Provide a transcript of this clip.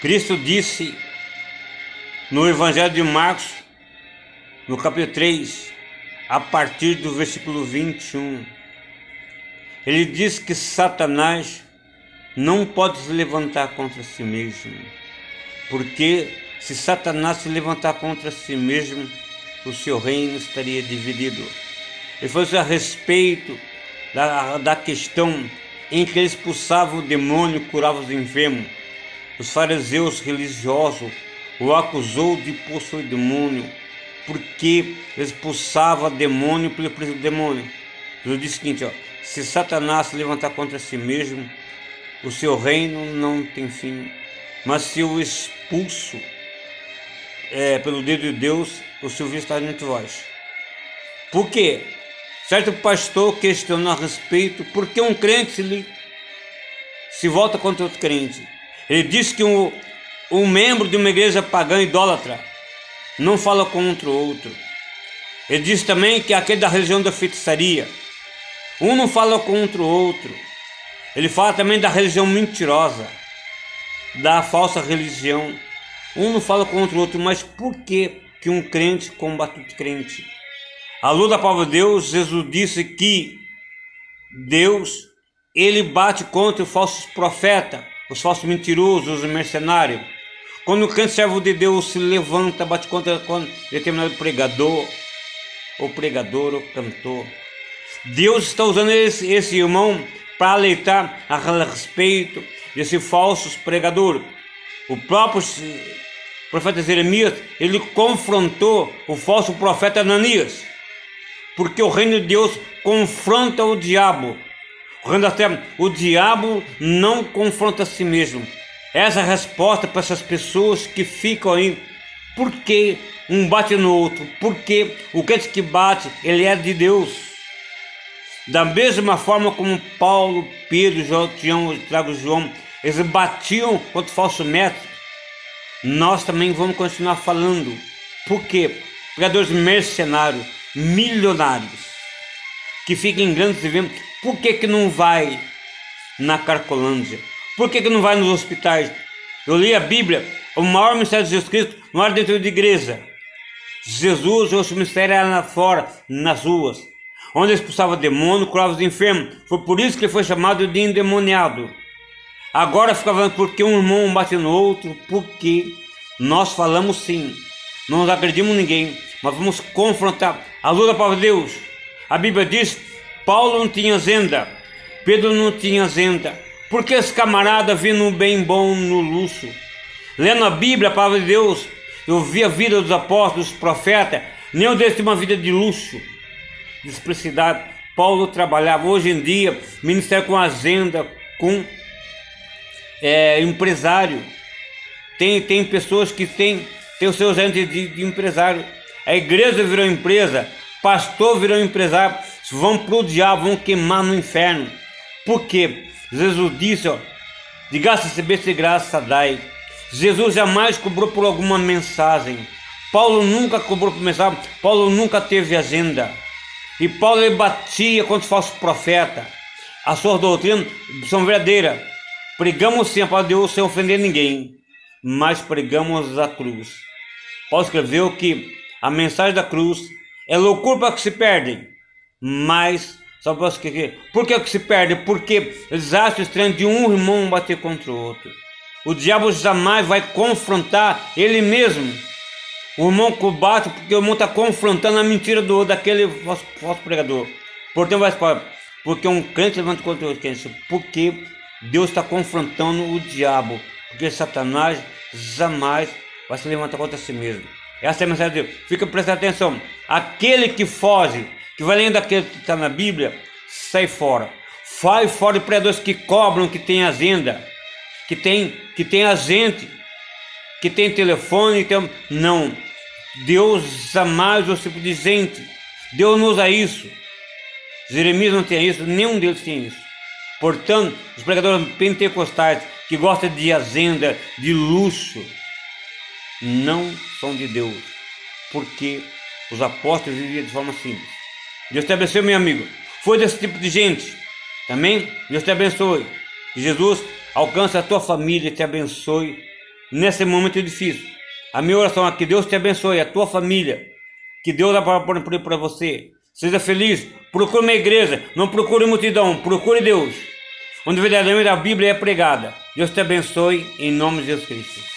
Cristo disse no Evangelho de Marcos, no capítulo 3, a partir do versículo 21, ele diz que Satanás não pode se levantar contra si mesmo, porque se Satanás se levantar contra si mesmo, o seu reino estaria dividido. Ele falou isso a respeito da questão em que ele expulsava o demônio, curava os enfermos. Os fariseus religiosos o acusou de possuir demônio, porque ele expulsava demônio pelo preço do demônio. Jesus disse o seguinte, se Satanás se levantar contra si mesmo, o seu reino não tem fim, mas se o expulso pelo dedo de Deus, o seu vício está entre vós. Por quê? Certo pastor questionou a respeito por que um crente se volta contra outro crente. Ele disse que um membro de uma igreja pagã idólatra não fala contra o outro. Ele disse também que aquele da religião da feitiçaria, um não fala contra o outro. Ele fala também da religião mentirosa, da falsa religião. Um não fala contra o outro, mas por que um crente combate outro crente? À luz da palavra de Deus, Jesus disse que Deus, ele bate contra os falsos profetas, os falsos mentirosos, os mercenários. Quando o crente servo de Deus se levanta, bate contra determinado pregador, ou cantor, Deus está usando esse irmão para alertar a respeito desse falsos pregador. O próprio profeta Jeremias, ele confrontou o falso profeta Ananias, porque o reino de Deus confronta o diabo. O reino da terra, o diabo não confronta a si mesmo. Essa é a resposta para essas pessoas que ficam aí. Por que um bate no outro? Porque o crente que bate, ele é de Deus. Da mesma forma como Paulo, Pedro, Tiago, João, eles batiam contra o falso mestre, nós também vamos continuar falando. Por quê? Pregadores mercenários, milionários, que ficam em grandes eventos. Por que não vai na Carcolândia? Por que não vai nos hospitais? Eu li a Bíblia, o maior ministério de Jesus Cristo não era dentro da igreja. Jesus, o seu ministério era lá fora, nas ruas, onde ele expulsava demônio, curava os enfermos. Foi por isso que ele foi chamado de endemoniado. Agora fica falando porque um irmão bate no outro, porque nós falamos sim, não nos agredimos ninguém, mas vamos confrontar a luz da palavra de Deus. A Bíblia diz, Paulo não tinha zenda, Pedro não tinha zenda, porque esse camarada via no bem bom, no luxo. Lendo a Bíblia, a palavra de Deus, eu vi a vida dos apóstolos, dos profetas, nenhum deles tinha uma vida de luxo, de simplicidade. Paulo trabalhava. Hoje em dia, ministério com agenda, com empresário. Tem pessoas que têm o seu agente de empresário. A igreja virou empresa, pastor virou empresário, vão para o diabo, vão queimar no inferno. Por quê? Jesus disse, de graça receber, de graça dai. Jesus jamais cobrou por alguma mensagem. Paulo nunca cobrou por mensagem. Paulo nunca teve agenda. E Paulo ele batia contra os falsos profetas. As suas doutrinas são verdadeiras. Pregamos sim a palavra de Deus sem ofender ninguém, mas pregamos a cruz. Paulo escreveu que a mensagem da cruz é loucura para que se perdem, mas só para os que... Por que se perde? Porque eles acham estranho de um irmão bater contra o outro. O diabo jamais vai confrontar ele mesmo. O irmão combate porque o irmão está confrontando a mentira daquele falso pregador. Portanto, vai falar, porque um crente levanta contra o outro crente. Porque Deus está confrontando o diabo. Porque Satanás jamais vai se levantar contra si mesmo. Essa é a mensagem de Deus. Fica prestando atenção. Aquele que foge, que vai além daquele que está na Bíblia, sai fora. Sai fora de pregadores que cobram, que tem agenda, que tem agente, que tem telefone. Não. Deus jamais usa esse tipo de gente. Deus não usa isso. Jeremias não tem isso, nenhum deles tem isso. Portanto, os pregadores pentecostais que gostam de agenda, de luxo, não são de Deus, porque os apóstolos viviam de forma simples. Deus te abençoe, meu amigo. Foi desse tipo de gente. Também, Deus te abençoe. Que Jesus alcance a tua família e te abençoe nesse momento difícil. A minha oração é que Deus te abençoe, a tua família, que Deus dá para você. Seja feliz, procure uma igreja, não procure multidão, procure Deus, onde verdadeiramente a Bíblia é pregada. Deus te abençoe, em nome de Jesus Cristo.